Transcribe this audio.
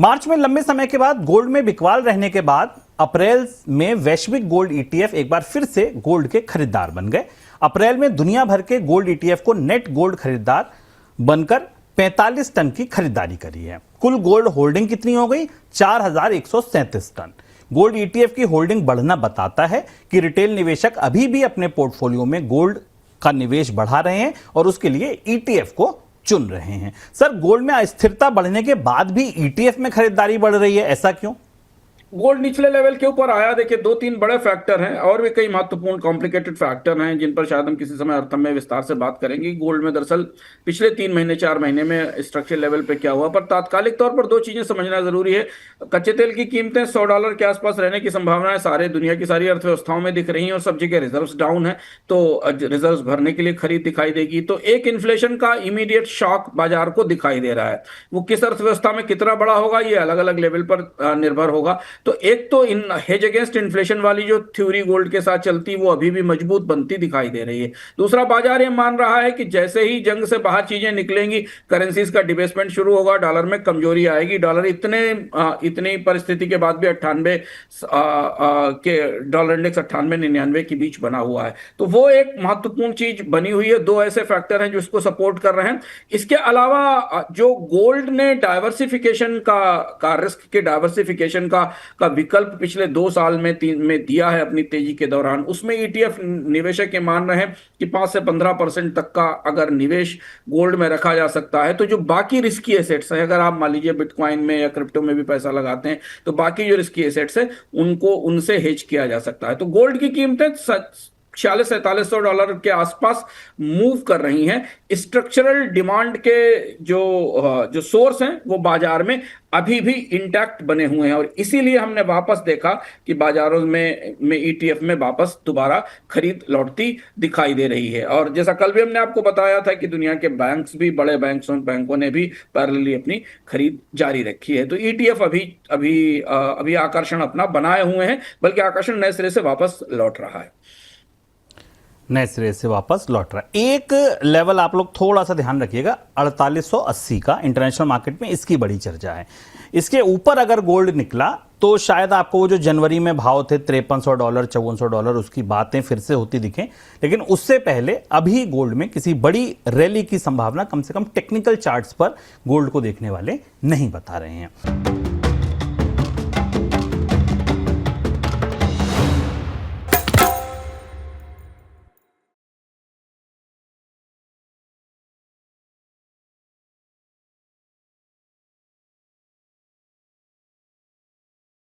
मार्च में लंबे समय के बाद गोल्ड में बिकवाल रहने के बाद अप्रैल में वैश्विक गोल्ड ईटीएफ एक बार फिर से गोल्ड के खरीदार बन गए। अप्रैल में दुनिया भर के गोल्ड ईटीएफ को नेट गोल्ड खरीदार बनकर 45 टन की खरीदारी करी है। कुल गोल्ड होल्डिंग कितनी हो गई? 4137 टन। गोल्ड ईटीएफ की होल्डिंग बढ़ना बताता है कि रिटेल निवेशक अभी भी अपने पोर्टफोलियो में गोल्ड का निवेश बढ़ा रहे हैं और उसके लिए ईटीएफ को चुन रहे हैं। सर, गोल्ड में अस्थिरता बढ़ने के बाद भी ईटीएफ में खरीदारी बढ़ रही है, ऐसा क्यों? गोल्ड निचले लेवल के ऊपर आया। देखिए, दो तीन बड़े फैक्टर हैं और भी कई महत्वपूर्ण कॉम्प्लिकेटेड फैक्टर हैं जिन पर शायद हम किसी समय अर्थ में विस्तार से बात करेंगे। गोल्ड में दरअसल पिछले 3 महीने 4 महीने में स्ट्रक्चरल लेवल पे क्या हुआ, पर तात्कालिक तौर पर दो चीजें समझना जरूरी है। कच्चे तेल की कीमतें $100 के आसपास रहने की संभावना है, सारे दुनिया की सारी अर्थव्यवस्थाओं में दिख रही है और सब जगह रिजर्व डाउन है, तो रिजर्व भरने के लिए खरीद दिखाई देगी। तो एक इन्फ्लेशन का इमीडिएट शॉक बाजार को दिखाई दे रहा है। वो किस अर्थव्यवस्था में कितना बड़ा होगा ये अलग अलग लेवल पर निर्भर होगा। तो एक तो इन हेज अगेंस्ट इन्फ्लेशन वाली जो थ्योरी गोल्ड के साथ चलती वो अभी भी मजबूत बनती दिखाई दे रही है। दूसरा, बाजार ये मान रहा है कि जैसे ही जंग से बाहर चीजें निकलेंगी, करेंसीज का डिबेसमेंट शुरू होगा, डॉलर में कमजोरी आएगी। डॉलर इतनी परिस्थिति के बाद भी 98 के डॉलर इंडेक्स 98-99 के बीच बना हुआ है, तो वो एक महत्वपूर्ण चीज बनी हुई है। दो ऐसे फैक्टर हैं जो इसको सपोर्ट कर रहे हैं। इसके अलावा जो गोल्ड ने डाइवर्सिफिकेशन का रिस्क के डाइवर्सिफिकेशन का विकल्प पिछले 2 साल में 3 में दिया है अपनी तेजी के दौरान, उसमें ईटीएफ निवेशक ये मान रहे हैं कि 5 से 15% तक का अगर निवेश गोल्ड में रखा जा सकता है तो जो बाकी रिस्की एसेट्स हैं, अगर आप मान लीजिए बिटकॉइन में या क्रिप्टो में भी पैसा लगाते हैं तो बाकी जो रिस्की एसेट्स हैं उनको उनसे हेज किया जा सकता है। तो गोल्ड की कीमतें $4600-4700 के आसपास मूव कर रही हैं। स्ट्रक्चरल डिमांड के जो सोर्स हैं वो बाजार में अभी भी इंटैक्ट बने हुए हैं और इसीलिए हमने वापस देखा कि बाजारों में ईटीएफ में वापस दोबारा खरीद लौटती दिखाई दे रही है। और जैसा कल भी हमने आपको बताया था कि दुनिया के बैंक्स भी, बड़े बैंकों ने भी पैरेलली अपनी खरीद जारी रखी है। तो ईटीएफ अभी आकर्षण अपना बनाए हुए हैं, बल्कि आकर्षण नए सिरे से वापस लौट रहा है। नए सिरे से वापस लौट रहा है। एक लेवल आप लोग थोड़ा सा ध्यान रखिएगा, 4880 का इंटरनेशनल मार्केट में इसकी बड़ी चर्चा है। इसके ऊपर अगर गोल्ड निकला तो शायद आपको वो जो जनवरी में भाव थे $5300 $5400 उसकी बातें फिर से होती दिखें, लेकिन उससे पहले अभी गोल्ड में किसी बड़ी रैली की संभावना कम से कम टेक्निकल चार्ट्स पर गोल्ड को देखने वाले नहीं बता रहे हैं।